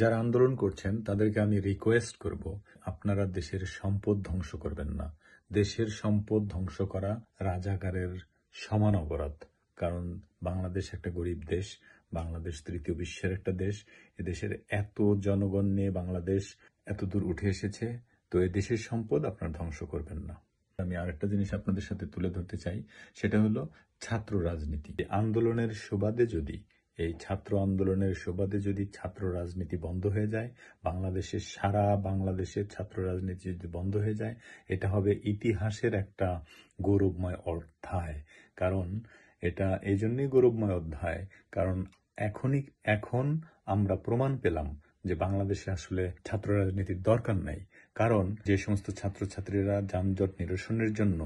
যারা আন্দোলন করছেন তাদেরকে আমি রিকোয়েস্ট করব, আপনারা দেশের সম্পদ ধ্বংস করবেন না। দেশের সম্পদ ধ্বংস করা রাজাকারের সমান অপরাধ। কারণ বাংলাদেশ একটা গরিব দেশ, বাংলাদেশ তৃতীয় বিশ্বের একটা দেশ। এদেশের এত জনগণ নিয়ে বাংলাদেশ এত দূর উঠে এসেছে, তো এই দেশের সম্পদ আপনারা ধ্বংস করবেন না। আমি আরেকটা জিনিস আপনাদের সাথে তুলে ধরতে চাই, সেটা হলো ছাত্র রাজনীতি। আন্দোলনের সুবাদে যদি এই ছাত্র আন্দোলনের সুবাদে যদি ছাত্র রাজনীতি বন্ধ হয়ে যায়, সারা বাংলাদেশের ছাত্র রাজনীতি যদি বন্ধ হয়ে যায়, এটা হবে ইতিহাসের একটা গৌরবময় অধ্যায়। কারণ এটা এই জন্যই গৌরবময় অধ্যায়, কারণ এখন আমরা প্রমাণ পেলাম যে বাংলাদেশে আসলে ছাত্র রাজনীতির দরকার নাই। কারণ যে সমস্ত ছাত্রছাত্রীরা যানজট নিরসনের জন্য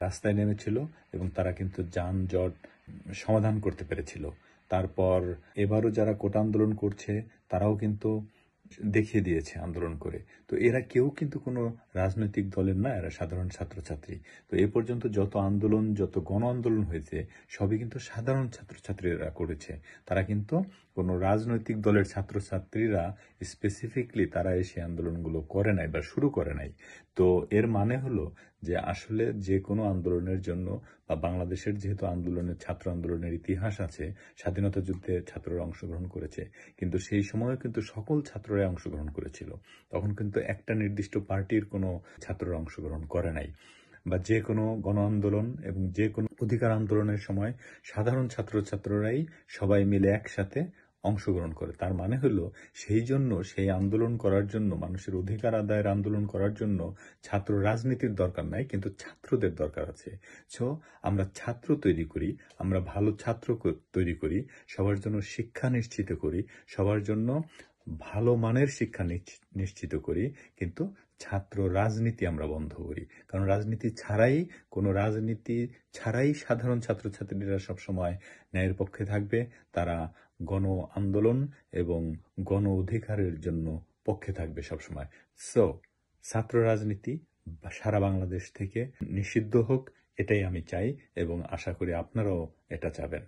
রাস্তায় নেমেছিল এবং তারা কিন্তু যানজট সমাধান করতে পেরেছিল। তারপর এবারও যারা কোটা আন্দোলন করছে তারাও কিন্তু দেখিয়ে দিয়েছে আন্দোলন করে। তো এরা কেউ কিন্তু কোনো রাজনৈতিক দলের না, এরা সাধারণ ছাত্রছাত্রী। তো এ পর্যন্ত যত আন্দোলন, যত গণ আন্দোলন হয়েছে, সবই কিন্তু সাধারণ ছাত্রছাত্রীরা করেছে। তারা কিন্তু কোনো রাজনৈতিক দলের ছাত্রছাত্রীরা স্পেসিফিকলি তারা এসে আন্দোলনগুলো করে নাই বা শুরু করে নাই। তো এর মানে হলো যে আসলে যে কোনো আন্দোলনের জন্য বা বাংলাদেশের যেহেতু ছাত্র আন্দোলনের ইতিহাস আছে, স্বাধীনতা যুদ্ধে ছাত্ররা অংশগ্রহণ করেছে, কিন্তু সেই সময় কিন্তু সকল ছাত্ররা অংশগ্রহণ করেছিল। তখন কিন্তু একটা নির্দিষ্ট পার্টির কোনো ছাত্ররা অংশগ্রহণ করে নাই। বা যে কোনো গণ আন্দোলন এবং যে কোনো অধিকার আন্দোলনের সময় সাধারণ ছাত্রছাত্ররাই সবাই মিলে একসাথে অংশগ্রহণ করে। তার মানে হলো সেই আন্দোলন করার জন্য, মানুষের অধিকার আদায়ের আন্দোলন করার জন্য ছাত্র রাজনীতির দরকার নাই, কিন্তু ছাত্রদের দরকার আছে। সো আমরা ছাত্র তৈরি করি, আমরা ভালো ছাত্র তৈরি করি, সবার জন্য শিক্ষা নিশ্চিত করি, সবার জন্য ভালো মানের শিক্ষা নিশ্চিত করি, কিন্তু ছাত্র রাজনীতি আমরা বন্ধ করি। কারণ রাজনীতি ছাড়াই সাধারণ ছাত্রছাত্রীরা সবসময় ন্যায়ের পক্ষে থাকবে। তারা গণ আন্দোলন এবং গণ অধিকারের জন্য পক্ষে থাকবে সবসময়। সো ছাত্র রাজনীতি সারা বাংলাদেশ থেকে নিষিদ্ধ হোক, এটাই আমি চাই এবং আশা করি আপনারাও এটা চাবেন।